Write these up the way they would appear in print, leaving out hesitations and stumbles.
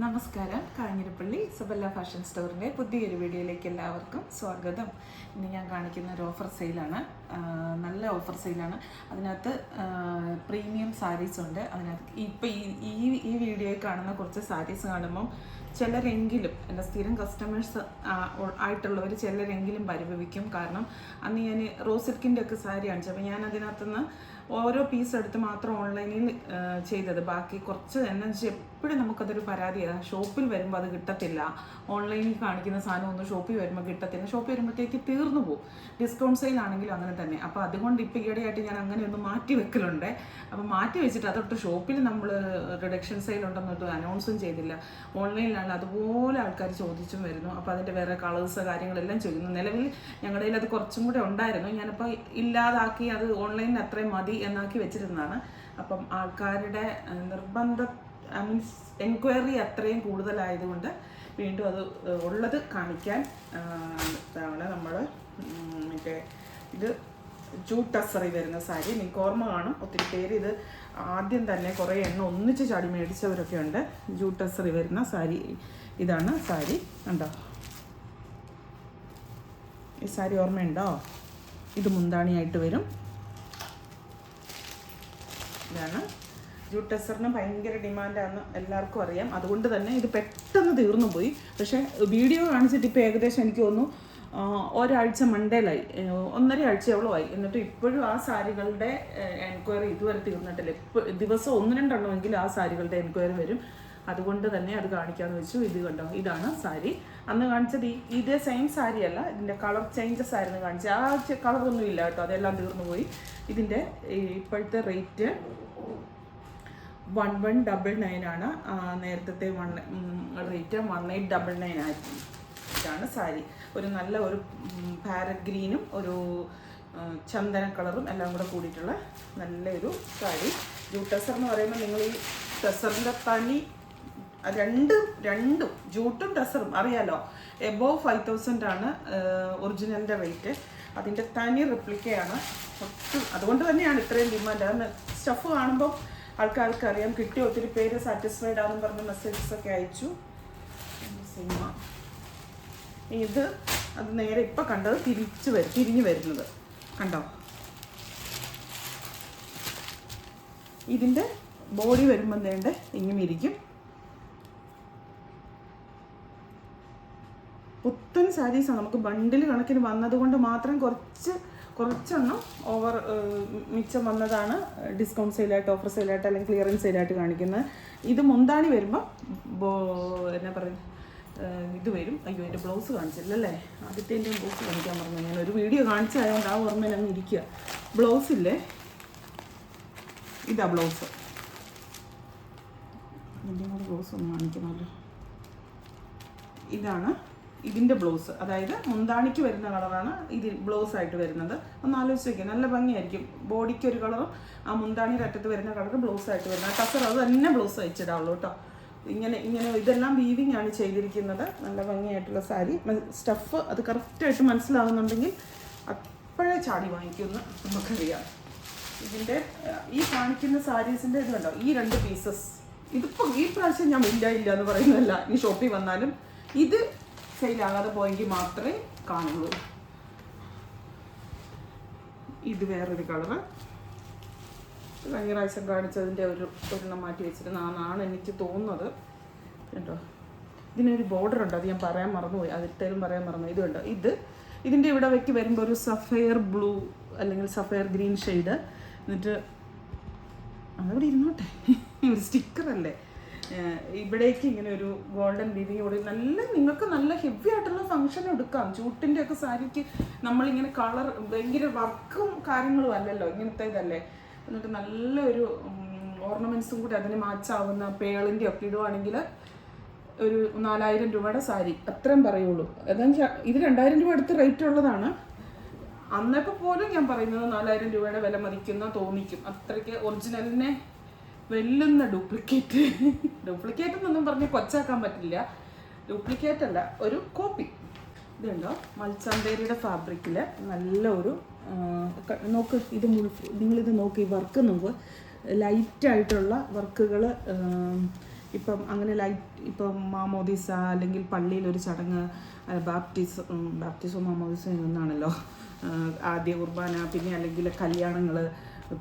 നമസ്കാരം. കാഞ്ഞിരപ്പള്ളി സബല്ല ഫാഷൻ സ്റ്റോറിൻ്റെ പുതിയൊരു വീഡിയോയിലേക്ക് എല്ലാവർക്കും സ്വാഗതം. ഇന്ന് ഞാൻ കാണിക്കുന്ന ഒരു ഓഫർ സെയിലാണ്. നല്ല ഓഫർ സെയിലാണ്. അതിനകത്ത് പ്രീമിയം സാരീസ് ഉണ്ട്. അതിനകത്ത് ഇപ്പോൾ ഈ വീഡിയോയിൽ കാണുന്ന കുറച്ച് സാരീസ് കാണുമ്പം ചിലരെങ്കിലും എൻ്റെ സ്ഥിരം കസ്റ്റമേഴ്സ് ആയിട്ടുള്ളവർ ചിലരെങ്കിലും പരിഭവിക്കും. കാരണം അന്ന് ഞാൻ റോസ് സിൽക്കിൻ്റെ ഒക്കെ സാരി കാണിച്ചു. അപ്പോൾ ഞാൻ അതിനകത്തുനിന്ന് ഓരോ പീസ് എടുത്ത് മാത്രം ഓൺലൈനിൽ ചെയ്തത്. ബാക്കി കുറച്ച് എന്നു വെച്ചാൽ എപ്പോഴും നമുക്കതൊരു പരാതിയാണ്. ഷോപ്പിൽ വരുമ്പോൾ അത് കിട്ടത്തില്ല. ഓൺലൈനിൽ കാണിക്കുന്ന സാധനം ഒന്നും ഷോപ്പിൽ വരുമ്പോൾ കിട്ടത്തില്ല. ഷോപ്പിൽ വരുമ്പോഴത്തേക്ക് തീർന്നു പോകും. ഡിസ്കൗണ്ട് സെയിലാണെങ്കിലും അങ്ങനെ തന്നെ. അപ്പോൾ അതുകൊണ്ട് ഇപ്പോൾ ഈയിടെയായിട്ട് ഞാൻ അങ്ങനെ ഒന്ന് മാറ്റി വെക്കലുണ്ട്. അപ്പോൾ മാറ്റി വെച്ചിട്ട് അതൊട്ട് ഷോപ്പിൽ നമ്മൾ റിഡക്ഷൻ സെയിൽ ഉണ്ടെന്നൊട്ട് അനൗൺസും ചെയ്തില്ല. ഓൺലൈനിലാണ് അതുപോലെ ആൾക്കാർ ചോദിച്ചും വരുന്നു. അപ്പോൾ അതിൻ്റെ വേറെ കളേഴ്സ് കാര്യങ്ങളെല്ലാം ചോദിക്കുന്നു. നിലവിൽ ഞങ്ങളുടെ കയ്യിൽ അത് കുറച്ചും കൂടെ ഉണ്ടായിരുന്നു. ഞാനിപ്പോൾ ഇല്ലാതാക്കി അത് ഓൺലൈനിൽ അത്രയും മതി എന്നാക്കി വെച്ചിരുന്നതാണ്. അപ്പം ആൾക്കാരുടെ മീൻസ് എൻക്വയറി അത്രയും കൂടുതലായതുകൊണ്ട് വീണ്ടും അത് ഉള്ളത് കാണിക്കാൻ നമ്മൾ മറ്റേ ഇത് ജൂട്ട് ടസറി വരുന്ന സാരി നിങ്ങൾക്ക് ഓർമ്മ കാണും. ഒത്തിരി പേര് ഇത് ആദ്യം തന്നെ കുറേ എണ്ണം ഒന്നിച്ച് ചാടി മേടിച്ചവരൊക്കെ ഉണ്ട്. ജൂട്ട് ടസറി വരുന്ന സാരി ഇതാണ് സാരി. ഉണ്ടോ ഈ സാരി ഓർമ്മയുണ്ടോ? ഇത് മുന്താണിയായിട്ട് വരും. ഇതാണ് ജൂട്ട് ടസറിന് ഭയങ്കര ഡിമാൻഡാണെന്ന് എല്ലാവർക്കും അറിയാം. അതുകൊണ്ട് തന്നെ ഇത് പെട്ടെന്ന് തീർന്നു പോയി. പക്ഷേ വീഡിയോ കാണിച്ചിട്ട് ഇപ്പോൾ ഏകദേശം എനിക്ക് തോന്നുന്നു ഒരാഴ്ച മണ്ടേലായി, 1.5 ആഴ്ചയോളം ആയി. എന്നിട്ട് ഇപ്പോഴും ആ സാരികളുടെ എൻക്വയറി ഇതുവരെ തീർന്നിട്ടില്ല. ഇപ്പോൾ ദിവസം 1-2 എണ്ണമെങ്കിലും ആ സാരികളുടെ എൻക്വയറി വരും. അതുകൊണ്ട് തന്നെ അത് കാണിക്കാമെന്ന് വെച്ചു. ഇത് കണ്ടോ, ഇതാണ് സാരി. അന്ന് കാണിച്ചത് ഇതേ സെയിം സാരി അല്ല, ഇതിൻ്റെ കളർ ചേഞ്ചസ് ആയിരുന്നു കാണിച്ചത്. ആ കളറൊന്നും ഇല്ല കേട്ടോ, അതെല്ലാം തീർന്നു പോയി. ഇതിൻ്റെ ഇപ്പോഴത്തെ റേറ്റ് 1199 ആണ്. നേരത്തെ റേറ്റ് 1899 ആയിരുന്നു. ഇതാണ് സാരി. ഒരു നല്ല ഒരു പാരറ്റ് ഗ്രീനും ഒരു ചന്ദന കളറും എല്ലാം കൂടെ കൂടിയിട്ടുള്ള നല്ലൊരു സാരി. ജൂട്ട് ടസർ എന്ന് പറയുമ്പോൾ നിങ്ങൾ ഈ ടസറിൻ്റെ തനി രണ്ടും ജൂട്ടും ടസറും അറിയാലോ, എബോവ് 5000 ആണ് ഒറിജിനലിൻ്റെ റേറ്റ്. അതിൻ്റെ തനി റിപ്ലിക്കയാണ്. അതുകൊണ്ട് തന്നെയാണ് ഇത്രയും ഡിമാൻഡ്. അന്ന് സ്റ്റഫ് കാണുമ്പോൾ ആൾക്കാർക്ക് അറിയാം. കിട്ടിയ ഒത്തിരി പേര് സാറ്റിസ്ഫൈഡ് ആണെന്ന് പറഞ്ഞ മെസ്സേജസ് ഒക്കെ അയച്ചു. സിനിമ ഇത് അത് നേരെ ഇപ്പം കണ്ടത് തിരിഞ്ഞു വരുന്നത് കണ്ടോ. ഇതിൻ്റെ ബോഡി വരുമ്പോൾ വേണ്ട ഇങ്ങനെ ഇരിക്കും. പുത്തൻ സാരീസാണ്. നമുക്ക് ബണ്ടിൽ കണക്കിന് വന്നതുകൊണ്ട് മാത്രം കുറച്ചെണ്ണം മിച്ചം വന്നതാണ് ഡിസ്കൗണ്ട് സെയിലായിട്ട്, ഓഫർ സെയിലായിട്ട് അല്ലെങ്കിൽ ക്ലിയറൻസ് സെയിലായിട്ട് കാണിക്കുന്നത്. ഇത് മുന്താണി വരുമ്പോൾ എന്നാ പറയുന്നത്, ഇത് വരും. അയ്യോ, എൻ്റെ ബ്ലൗസ് കാണിച്ചില്ലല്ലേ. ആദ്യത്തെ ബ്ലൗസ് കാണിക്കാൻ പറഞ്ഞു. ഞാൻ ഒരു വീഡിയോ കാണിച്ചതായതുകൊണ്ട് ആ ഓർമ്മയിൽ അങ്ങ് ഇരിക്കുക. ബ്ലൗസില്ലേ, ഇതാ ബ്ലൗസ്. ഇതിൻ്റെ കൂടെ ബ്ലൗസ് ഒന്ന് കാണിക്കണമല്ലോ. ഇതാണ് ഇതിൻ്റെ ബ്ലൗസ്. അതായത് മുന്താണിക്ക് വരുന്ന കളറാണ് ഇത് ബ്ലൗസ് ആയിട്ട് വരുന്നത്. ഒന്ന് ആലോചിച്ച് വയ്ക്കുക, നല്ല ഭംഗിയായിരിക്കും. ബോഡിക്ക് ഒരു കളറും ആ മുന്താണിയുടെ അറ്റത്ത് വരുന്ന കളർ ബ്ലൗസ് ആയിട്ട് വരുന്നത്. ടസർ അത് തന്നെ ബ്ലൗസ് അയച്ചിടാവുള്ളൂ കേട്ടോ. ഇങ്ങനെ ഇതെല്ലാം വീവിങ് ആണ് ചെയ്തിരിക്കുന്നത്. നല്ല ഭംഗിയായിട്ടുള്ള സാരി. സ്റ്റഫ് അത് കറക്റ്റായിട്ട് മനസ്സിലാകുന്നുണ്ടെങ്കിൽ അപ്പോഴേ ചാടി വാങ്ങിക്കുമെന്ന് നമുക്കറിയാം. ഇതിൻ്റെ ഈ കാണിക്കുന്ന സാരീസിൻ്റെ ഇത് കണ്ടോ, ഈ 2 പീസസ് ഇതിപ്പോൾ ഈ പ്രാവശ്യം ഞാൻ ഇല്ല എന്ന് പറയുന്നതല്ല. ഈ ഷോപ്പിൽ വന്നാലും ഇത് സെയിലാകാതെ പോയെങ്കിൽ മാത്രമേ കാണുള്ളൂ. ഇത് വേറൊരു കളറ്. കഴിഞ്ഞ പ്രാവശ്യം കാണിച്ചതിൻ്റെ ഒരെണ്ണം മാറ്റി വെച്ചിരുന്നതാണ് എനിക്ക് തോന്നുന്നത് കേട്ടോ. ഇതിനൊരു ബോർഡർ ഉണ്ട്, അത് ഞാൻ പറയാൻ മറന്നുപോയി. അതിട്ടേലും പറയാൻ മറന്നുപോയി. ഇത് കണ്ടോ, ഇതിൻ്റെ ഇവിടെ വെക്ക് വരുമ്പോൾ ഒരു സഫയർ ബ്ലൂ അല്ലെങ്കിൽ സഫയർ ഗ്രീൻ ഷെയ്ഡ്. എന്നിട്ട് അതവിടെ ഇരുന്നോട്ടെ, ഒരു സ്റ്റിക്കറല്ലേ. ഇവിടേക്ക് ഇങ്ങനെ ഒരു ഗോൾഡൻ വീവിങ് കൂടി നിങ്ങൾക്ക് നല്ല ഹെവി ആയിട്ടുള്ള ഫംഗ്ഷൻ എടുക്കാം. ജൂട്ടിൻ്റെ ഒക്കെ സാരിക്ക് നമ്മളിങ്ങനെ കളർ ഭയങ്കര വർക്കും കാര്യങ്ങളും അല്ലല്ലോ, ഇങ്ങനത്തെ ഇതല്ലേ. എന്നിട്ട് നല്ലൊരു ഓർണമെൻറ്റ്സും കൂടി അതിന് മാച്ചാവുന്ന പേളിൻ്റെ ഒക്കെ ഇടുവാണെങ്കിൽ ഒരു 4000 രൂപയുടെ സാരി അത്രയും പറയുള്ളൂ. അതെന്ന് ഇത് 2000 രൂപ അടുത്ത് റേറ്റ് ഉള്ളതാണ്. അന്നപ്പോൾ പോലും ഞാൻ പറയുന്നത് 4000 രൂപയുടെ വില മതിക്കുന്ന തോന്നിക്കും. അത്രയ്ക്ക് ഒറിജിനലിനെ വെല്ലുന്ന ഡ്യൂപ്ലിക്കേറ്റ് എന്നൊന്നും പറഞ്ഞ് കൊച്ചാക്കാൻ പറ്റില്ല. ഡ്യൂപ്ലിക്കേറ്റ് അല്ല, ഒരു കോപ്പി. ഇതുണ്ടോ, മൽച്ചാന്തേരിയുടെ ഫാബ്രിക്കിൽ നല്ല ഒരു നോക്ക്. നിങ്ങളിത് നോക്ക്, ഈ വർക്ക് നോക്ക്. ലൈറ്റായിട്ടുള്ള വർക്കുകൾ ഇപ്പം അങ്ങനെ ഇപ്പം മാമോദീസ അല്ലെങ്കിൽ പള്ളിയിലൊരു ചടങ്ങ്, ബാപ്റ്റിസോ മാമോദീസോ എന്നാണല്ലോ, ആദ്യ കുർബാന, പിന്നെ അല്ലെങ്കിൽ കല്യാണങ്ങൾ,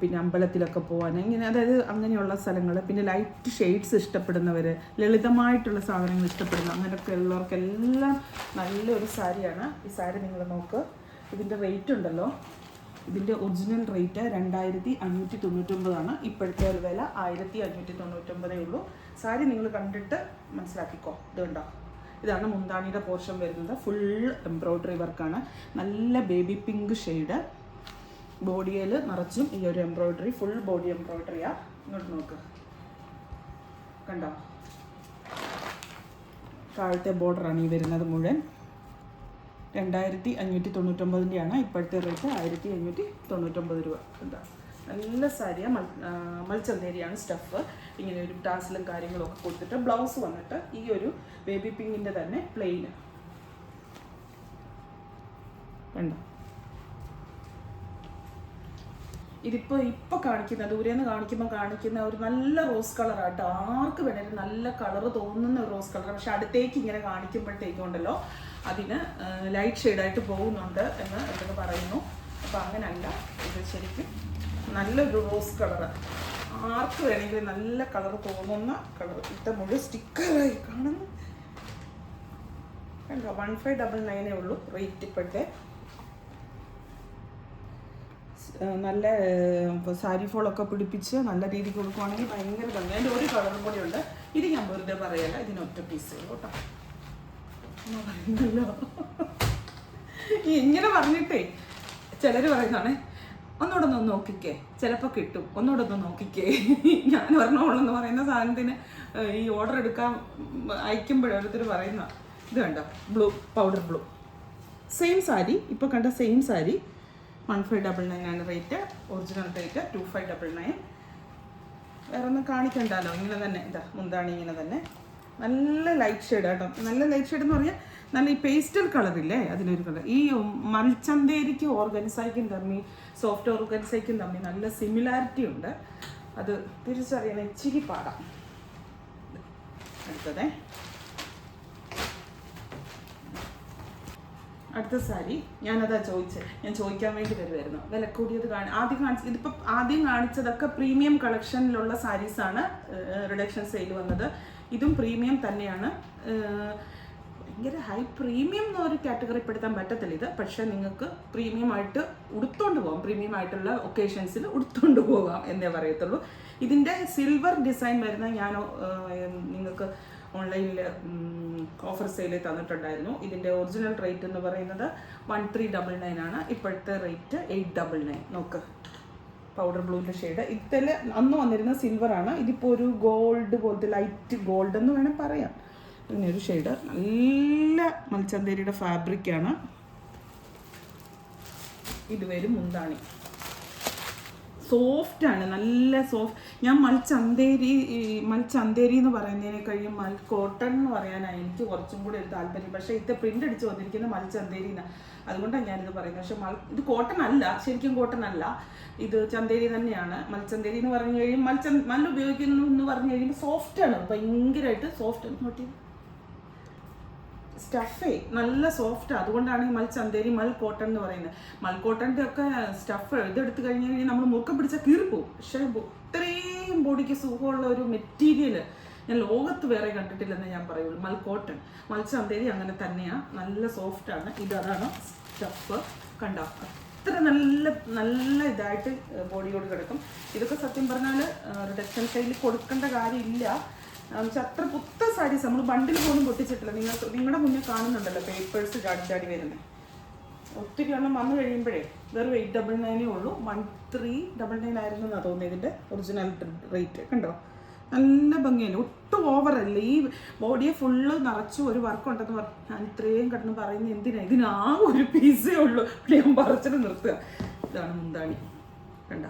പിന്നെ അമ്പലത്തിലൊക്കെ പോകാൻ, ഇങ്ങനെ അതായത് അങ്ങനെയുള്ള സ്ഥലങ്ങൾ, പിന്നെ ലൈറ്റ് ഷെയ്ഡ്സ് ഇഷ്ടപ്പെടുന്നവർ, ലളിതമായിട്ടുള്ള സാധനങ്ങൾ ഇഷ്ടപ്പെടുന്ന അങ്ങനെയൊക്കെ ഉള്ളവർക്കെല്ലാം നല്ലൊരു സാരിയാണ് ഈ സാരി. നിങ്ങൾ നോക്ക്, ഇതിൻ്റെ റേറ്റ് ഉണ്ടല്ലോ, ഇതിൻ്റെ ഒറിജിനൽ റേറ്റ് 2599 ഇപ്പോഴത്തെ ഒരു വില 1599 ഉള്ളൂ. സാരി നിങ്ങൾ കണ്ടിട്ട് മനസ്സിലാക്കിക്കോ. ഇത് കണ്ടോ, ഇതാണ് മുന്താണിയുടെ പോർഷൻ വരുന്നത്. ഫുൾ എംബ്രോയ്ഡറി വർക്കാണ്, നല്ല ബേബി പിങ്ക് ഷെയ്ഡ്. ബോഡിയിൽ നിറച്ചും ഈ ഒരു എംബ്രോയ്ഡറി, ഫുൾ ബോഡി എംബ്രോയ്ഡറിയാണ്. ഇങ്ങോട്ട് നോക്ക്, കണ്ടോ, താഴത്തെ ബോർഡറാണ് ഈ വരുന്നത് മുഴുവൻ. 2599 ഇപ്പോഴത്തെ റേറ്റ് 1599 രൂപ. എന്താ നല്ല സാരിയാണ്, മൽച്ചന്തേരിയാണ് സ്റ്റഫ്. ഇങ്ങനെ ഒരു ടാസിലും കാര്യങ്ങളും ഒക്കെ കൊടുത്തിട്ട് ബ്ലൗസ് വന്നിട്ട് ഈ ഒരു ബേബി പിങ്കിൻ്റെ തന്നെ പ്ലെയിൻ കണ്ടോ. ഇതിപ്പോൾ കാണിക്കുന്ന ദൂരെന്ന് കാണിക്കുന്ന ഒരു നല്ല റോസ് കളറാട്ടോ. ആർക്ക് വേണേലും നല്ല കളർ തോന്നുന്ന ഒരു റോസ് കളർ. പക്ഷെ അടുത്തേക്ക് ഇങ്ങനെ കാണിക്കുമ്പോഴത്തേക്കുണ്ടല്ലോ അതിന് ലൈറ്റ് ഷെയ്ഡായിട്ട് പോകുന്നുണ്ട് എന്ന് എന്തൊക്കെ പറയുന്നു. അപ്പോൾ അങ്ങനല്ല, ഇത് ശരിക്കും നല്ലൊരു റോസ് കളറ്. ആർക്ക് വേണമെങ്കിലും നല്ല കളർ തോന്നുന്ന കളർ. ഇത് മുഴുവൻ സ്റ്റിക്കറായി കാണുന്നു കണ്ടോ. 1599 ഉള്ളൂ റേറ്റ് ഇപ്പോഴത്തെ. നല്ല സാരി ഫോളൊക്കെ പിടിപ്പിച്ച് നല്ല രീതിക്ക് കൊടുക്കുവാണെങ്കിൽ ഭയങ്കര ഭംഗി. അതിൻ്റെ ഒരു കളറും കൂടി ഉണ്ട്. ഇത് ഞാൻ വെറുതെ പറയല്ല, ഇതിനൊറ്റ പീസ് കേട്ടോ. പറയുന്നല്ലോ ഇങ്ങനെ പറഞ്ഞിട്ടേ ചിലർ പറയുന്നതാണേ, ഒന്നുകൂടെ ഒന്ന് നോക്കിക്കേ, ചിലപ്പോൾ കിട്ടും, ഒന്നുകൂടെ ഒന്ന് നോക്കിക്കേ. ഞാൻ പറഞ്ഞോളെന്ന് പറയുന്ന സാധനത്തിന് ഈ ഓർഡർ എടുക്കാൻ അയക്കുമ്പോഴോരോരുത്തർ പറയുന്ന ഇത് കണ്ടോ, blue, powder blue, same sari. ഇപ്പോൾ കണ്ട സെയിം സാരി 1599 ആണ് റേറ്റ്. Original rate 2599. വേറെ ഒന്നും കാണിക്കണ്ടല്ലോ, ഇങ്ങനെ തന്നെ. ഇതാ മുന്താണി ഇങ്ങനെ തന്നെ, നല്ല ലൈറ്റ് ഷെയ്ഡ് കേട്ടോ. നല്ല ലൈറ്റ് ഷെയ്ഡ് എന്ന് പറഞ്ഞാൽ നല്ല ഈ പേസ്റ്റൽ കളറില്ലേ, അതിനൊരു കളർ. ഈ മൽച്ചന്തേരിക്കും ഓർഗൻസൈക്കും തമ്മിൽ, സോഫ്റ്റ് ഓർഗൻസൈക്കും തമ്മിൽ നല്ല സിമിലാരിറ്റി ഉണ്ട്. അത് തിരിച്ചറിയണം ഇച്ചിരി പാടാം. അടുത്ത സാരി ഞാനതാ ഞാൻ ചോദിക്കാൻ വേണ്ടി വരുമായിരുന്നു. വില കൂടിയത് ആദ്യം കാണിച്ചതൊക്കെ പ്രീമിയം കളക്ഷനിലുള്ള സാരീസാണ് റിഡക്ഷൻ സെയിൽ വന്നത്. ഇതും പ്രീമിയം തന്നെയാണ്. ഭയങ്കര ഹൈ പ്രീമിയം എന്നൊരു കാറ്റഗറി പെടുത്താൻ പറ്റത്തില്ല ഇത്. പക്ഷേ നിങ്ങൾക്ക് പ്രീമിയം ആയിട്ട് ഉടുത്തോണ്ട് പോകാം, പ്രീമിയം ആയിട്ടുള്ള ഒക്കേഷൻസിൽ ഉടുത്തോണ്ട് പോകാം എന്നേ പറയത്തുള്ളൂ. ഇതിൻ്റെ സിൽവർ ഡിസൈൻ വരുന്ന ഞാൻ നിങ്ങൾക്ക് ഓൺലൈനിൽ ഓഫർ സെയിൽ തന്നിട്ടുണ്ടായിരുന്നു. ഇതിൻ്റെ ഒറിജിനൽ റേറ്റ് എന്ന് പറയുന്നത് 1399 ആണ്. ഇപ്പോഴത്തെ റേറ്റ് 899. നോക്ക്, പൗഡർ ബ്ലൂവിൻ്റെ ഷെയ്ഡ്. ഇതിൽ അന്ന് വന്നിരുന്ന സിൽവറാണ്. ഇതിപ്പോൾ ഒരു ഗോൾഡ് പോലത്തെ ലൈറ്റ് ഗോൾഡ് എന്ന് വേണേൽ പറയാം. ഇങ്ങനെയൊരു ഷെയ്ഡ്. നല്ല മൽച്ചന്തേരിയുടെ ഫാബ്രിക്കാണ്. ഇത് വരും മുന്താണി. സോഫ്റ്റാണ്, നല്ല സോഫ്റ്റ്. ഞാൻ മൽച്ചന്തേരി എന്ന് പറയുന്നതിനെ കഴിയും കോട്ടൺ എന്ന് പറയാനാണ് എനിക്ക് കുറച്ചും കൂടി ഒരു താല്പര്യം. പക്ഷേ ഇത് പ്രിൻ്റ് അടിച്ച് വന്നിരിക്കുന്നത് മൽച്ചന്തേരിന്നാണ്, അതുകൊണ്ടാണ് ഞാനിത് പറയുന്നത്. പക്ഷെ ഇത് കോട്ടൺ അല്ല, ശരിക്കും കോട്ടൺ അല്ല, ഇത് ചന്തേരി തന്നെയാണ്. മൽച്ചന്തേരി എന്ന് പറഞ്ഞു കഴിയുമ്പോൾ മൽ ഉപയോഗിക്കുന്നു എന്ന് പറഞ്ഞു കഴിയുമ്പോൾ സോഫ്റ്റാണ്, ഭയങ്കരമായിട്ട് സോഫ്റ്റ്. നോട്ടി സ്റ്റഫേ നല്ല സോഫ്റ്റ്. അതുകൊണ്ടാണ് ഈ മൽച്ചന്തേരി മൽ കോട്ടൺ എന്ന് പറയുന്നത്. മൽ കോട്ടൻ്റെ ഒക്കെ സ്റ്റഫ് ഇതെടുത്ത് കഴിഞ്ഞ് കഴിഞ്ഞാൽ നമ്മൾ മുറുക്കം പിടിച്ചാൽ കീറിപ്പോവും. പക്ഷേ ഇത്രയും ബോഡിക്ക് സുഖമുള്ള ഒരു മെറ്റീരിയൽ ഞാൻ ലോകത്ത് വേറെ കണ്ടിട്ടില്ലെന്ന് ഞാൻ പറയുള്ളൂ. മൽ കോട്ടൺ, മൽച്ചന്തേരി അങ്ങനെ തന്നെയാണ്, നല്ല സോഫ്റ്റാണ്. ഇതാണ് സ്റ്റഫ് കണ്ടോ, അത്ര നല്ല ഇതായിട്ട് ബോഡിയോട് കിടക്കും. ഇതൊക്കെ സത്യം പറഞ്ഞാൽ റിഡക്ഷൻ സൈഡിൽ കൊടുക്കേണ്ട കാര്യമില്ല. അത്ര പുത്ത സാരീസ് നമ്മൾ ബണ്ടിൽ പോലും പൊട്ടിച്ചിട്ടില്ല. നിങ്ങളുടെ മുന്നേ കാണുന്നുണ്ടല്ലോ പേപ്പേഴ്സ് ചാടി വരുന്നത്. ഒത്തിരി എണ്ണം വന്നു കഴിയുമ്പോഴേ വെറും 899 ഉള്ളൂ. 1399 ആയിരുന്നു എന്നാണ് തോന്നിയത് ഇതിൻ്റെ ഒറിജിനൽ റേറ്റ്. കണ്ടോ, നല്ല ഭംഗിയല്ലേ, ഒട്ടും ഓവറല്ല. ഈ ബോഡിയെ ഫുള്ള് നിറച്ചു ഒരു വർക്ക് ഉണ്ടെന്ന് പറഞ്ഞു ഞാൻ ഇത്രയും കിടന്ന് പറയുന്നത് എന്തിനാ? ഇതിനാ ഒരു പീസേ ഉള്ളൂ, ഞാൻ പറിച്ചിട്ട് നിർത്തുക. ഇതാണ് മുന്താണി കണ്ട.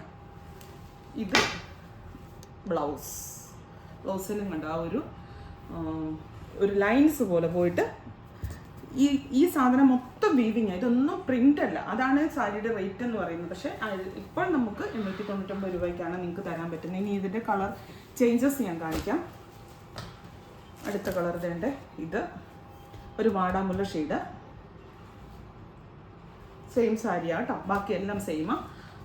ഇത് ബ്ലൗസിലും കണ്ട ആ ഒരു ലൈൻസ് പോലെ പോയിട്ട് ഈ സാധനം മൊത്തം വീവിങ്. ഇതൊന്നും പ്രിൻ്റ് അല്ല. അതാണ് സാരിയുടെ റേറ്റ് എന്ന് പറയുന്നത്. പക്ഷേ ഇപ്പോൾ നമുക്ക് 899 രൂപയ്ക്കാണ് നിങ്ങൾക്ക് തരാൻ പറ്റുന്നത്. ഇനി ഇതിൻ്റെ കളർ ചേഞ്ചസ് ഞാൻ കാണിക്കാം. അടുത്ത കളർ ഇതേണ്ട, ഇത് ഒരു വാടാമുല്ല ഷെയ്ഡ്. സെയിം സാരിയാണ് കേട്ടോ, ബാക്കിയെല്ലാം സെയിമാ.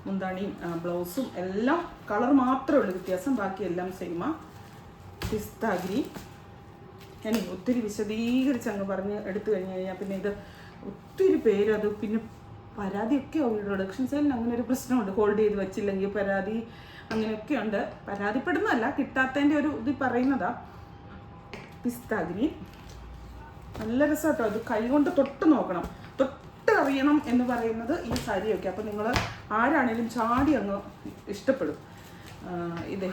മുന്താണിയും ബ്ലൗസും എല്ലാം കളർ മാത്രമേ ഉള്ളൂ വ്യത്യാസം, ബാക്കിയെല്ലാം സെയിമാ. പിസ്ത ഗ്രീൻ. ഞാൻ ഒത്തിരി വിശദീകരിച്ച് അങ്ങ് പറഞ്ഞ് എടുത്തു കഴിഞ്ഞ് കഴിഞ്ഞാൽ പിന്നെ ഇത് ഒത്തിരി പേര് അത് പിന്നെ പരാതിയൊക്കെ ആവും. റിഡക്ഷൻ സെയിലിന് അങ്ങനെ ഒരു പ്രശ്നമുണ്ട്, ഹോൾഡ് ചെയ്ത് വെച്ചില്ലെങ്കിൽ പരാതി അങ്ങനെയൊക്കെ ഉണ്ട്. പരാതിപ്പെടുന്നതല്ല, കിട്ടാത്തതിൻ്റെ ഒരു ഇത് പറയുന്നതാ. പിസ്ത ഗ്രീൻ നല്ല രസം കേട്ടോ, അത് കൈകൊണ്ട് തൊട്ട് നോക്കണം, തൊട്ട് അറിയണം എന്ന് പറയുന്നത് ഈ സാരിയൊക്കെ. അപ്പോൾ നിങ്ങൾ ആരാണേലും ചാടി അങ്ങ് ഇഷ്ടപ്പെടും. ഇതേ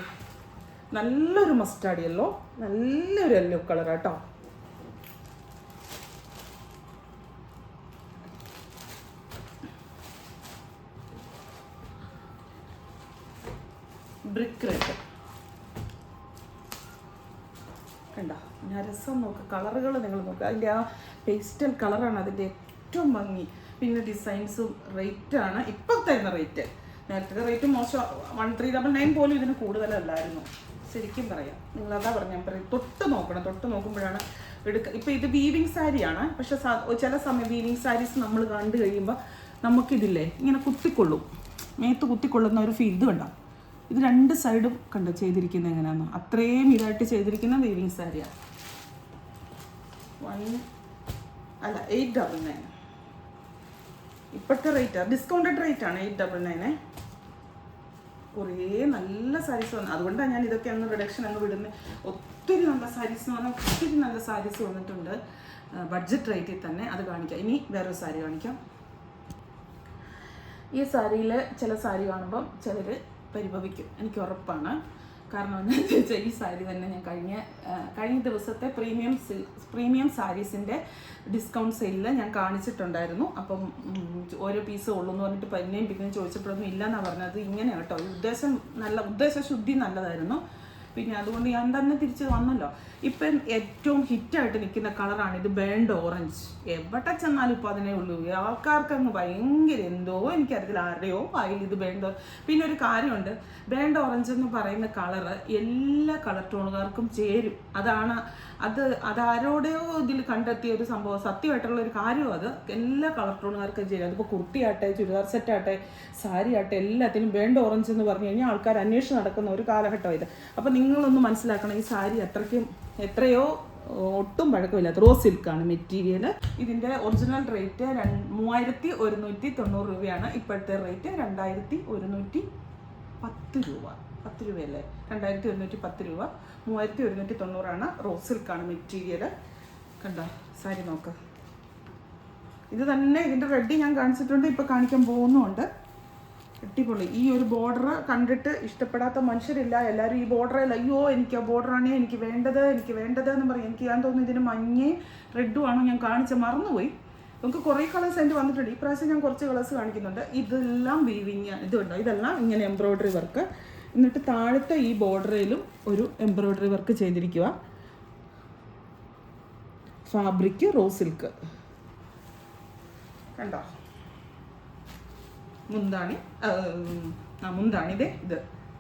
നല്ലൊരു മസ്റ്റാർഡ് യെല്ലോ, നല്ലൊരു യെല്ലോ കളർ കേട്ടോ. ബ്രിക്ക് റെഡ് കണ്ടോ, ഞാൻ രസം നോക്കുക, കളറുകൾ നിങ്ങൾ നോക്കുക. അതിൻ്റെ ആ പേസ്റ്റൽ കളറാണ് അതിൻ്റെ ഏറ്റവും ഭംഗി. പിന്നെ ഡിസൈൻസും റേറ്റാണ് ഇപ്പം തരുന്ന റേറ്റ്. നേരത്തെ റേറ്റ് മോശം, 1399 പോലും ഇതിന് കൂടുതലല്ലായിരുന്നു ശരിക്കും പറയാം. നിങ്ങളതാ പറഞ്ഞാൽ പറയും, തൊട്ട് നോക്കണം, തൊട്ട് നോക്കുമ്പോഴാണ് എടുക്കുക. ഇപ്പം ഇത് വീവിങ് സാരിയാണ്, പക്ഷെ ചില സമയം വീവിങ് സാരീസ് നമ്മൾ കണ്ടു കഴിയുമ്പോൾ നമുക്കിതില്ലേ ഇങ്ങനെ കുത്തിക്കൊള്ളും, മേത്ത് കുത്തിക്കൊള്ളുന്ന ഒരു ഫീൽ. ഇത് കണ്ടോ, ഇത് രണ്ട് സൈഡും കണ്ടോ ചെയ്തിരിക്കുന്നത് എങ്ങനെയാണെന്ന്, അത്രയും ഇതായിട്ട് ചെയ്തിരിക്കുന്ന വീവിങ് സാരിയാണ്. 899 ഇപ്പോഴത്തെ റേറ്റാണ്, ഡിസ്കൗണ്ടഡ് റേറ്റാണ് 899. കുറേ നല്ല സാരീസ് വന്നു, അതുകൊണ്ടാണ് ഞാൻ ഇതൊക്കെ അങ്ങ് റിഡക്ഷൻ അങ്ങ് വിടുന്നത്. ഒത്തിരി നല്ല സാരീസ് എന്ന് പറഞ്ഞാൽ ഒത്തിരി നല്ല സാരീസ് വന്നിട്ടുണ്ട് ബഡ്ജറ്റ് റേറ്റിൽ തന്നെ. അത് കാണിക്കാം. ഇനി വേറൊരു സാരി കാണിക്കാം. ഈ സാരിയിൽ ചില സാരി കാണുമ്പം ചിലർ പരിഭവിക്കും, എനിക്ക് ഉറപ്പാണ്. കാരണം എന്താണെന്ന് വെച്ചാൽ ഈ സാരി തന്നെ ഞാൻ കഴിഞ്ഞ ദിവസത്തെ പ്രീമിയം സാരീസിൻ്റെ ഡിസ്കൗണ്ട് സെയിലിൽ ഞാൻ കാണിച്ചിട്ടുണ്ടായിരുന്നു. അപ്പം ഓരോ പീസ് ഉള്ളൂ എന്ന് പറഞ്ഞിട്ട് പിന്നെയും ചോദിച്ചപ്പോഴൊന്നും ഇല്ലയെന്നാണ് പറഞ്ഞത്. ഇങ്ങനെ കേട്ടോ, ഉദ്ദേശശുദ്ധി നല്ലതായിരുന്നു. പിന്നെ അതുകൊണ്ട് ഞാൻ തന്നെ തിരിച്ച് വന്നല്ലോ. ഇപ്പം ഏറ്റവും ഹിറ്റായിട്ട് നിൽക്കുന്ന കളറാണ് ഇത്, ബേൺഡ് ഓറഞ്ച്. എവിടെ ചെന്നാലും ഇപ്പോൾ അതിനേ ഉള്ളൂ. ആൾക്കാർക്ക് അങ്ങ് ഭയങ്കര എന്തോ എനിക്കറിയത്തില്ല, ആരുടെയോ അതിൽ ഇത് ബേൺഡ്. പിന്നെ ഒരു കാര്യമുണ്ട്, ബേൺഡ് ഓറഞ്ച് എന്ന് പറയുന്ന കളറ് എല്ലാ കളർ ടോണുകാർക്കും ചേരും. അതാരോടെയോ ഇതിൽ കണ്ടെത്തിയ ഒരു സംഭവം, സത്യമായിട്ടുള്ള ഒരു കാര്യവും. അത് എല്ലാ കളർ ടോണുകാർക്കും ചേരും. അതിപ്പോൾ കുർത്തിയാട്ടെ, ചുരിദാർ സെറ്റാട്ടെ, സാരി ആട്ടെ, എല്ലാത്തിനും ബേൺഡ് ഓറഞ്ച് എന്ന് പറഞ്ഞു കഴിഞ്ഞാൽ ആൾക്കാർ അന്വേഷിച്ച് നടക്കുന്ന ഒരു കാലഘട്ടം ഇത്. അപ്പം നിങ്ങളൊന്ന് മനസ്സിലാക്കണം, ഈ സാരി എത്രയോ ഒട്ടും പഴക്കമില്ലാത്ത റോ സിൽക്കാണ് മെറ്റീരിയൽ. ഇതിൻ്റെ ഒറിജിനൽ റേറ്റ് 3190 രൂപയാണ്. ഇപ്പോഴത്തെ റേറ്റ് 2110 രൂപ. 10 രൂപയല്ലേ, 2110 രൂപ. 3190 റോ സിൽക്കാണ് മെറ്റീരിയൽ. കണ്ടോ സാരി നോക്ക്, ഇത് തന്നെ. ഇതിൻ്റെ റെഡി ഞാൻ കാണിച്ചിട്ടുണ്ട്, ഇപ്പോൾ കാണിക്കാൻ പോകുന്നുമുണ്ട്. അടിപൊളി. ഈ ഒരു ബോർഡർ കണ്ടിട്ട് ഇഷ്ടപ്പെടാത്ത മനുഷ്യരില്ല. എല്ലാവരും ഈ ബോർഡറിൽ അയ്യോ എനിക്ക് ആ ബോർഡറാണ് എനിക്ക് വേണ്ടത് എന്ന് പറയും. എനിക്ക് ഞാൻ തോന്നുന്നു ഇതിന് മഞ്ഞയും റെഡും ആണോ ഞാൻ മറന്നുപോയി. നമുക്ക് കുറേ കളേഴ്സ് അതിൻ്റെ വന്നിട്ടുണ്ട്. ഈ പ്രാവശ്യം ഞാൻ കുറച്ച് കളേഴ്സ് കാണിക്കുന്നുണ്ട്. ഇതെല്ലാം വീവിങ്, ഇതുണ്ടോ, ഇതെല്ലാം ഇങ്ങനെ എംബ്രോയ്ഡറി വർക്ക്. എന്നിട്ട് താഴത്തെ ഈ ബോർഡറിലും ഒരു എംബ്രോയ്ഡറി വർക്ക് ചെയ്തിരിക്കുക. ഫാബ്രിക് റോ സിൽക്ക് കണ്ടോ. മുന്താണി ഇത്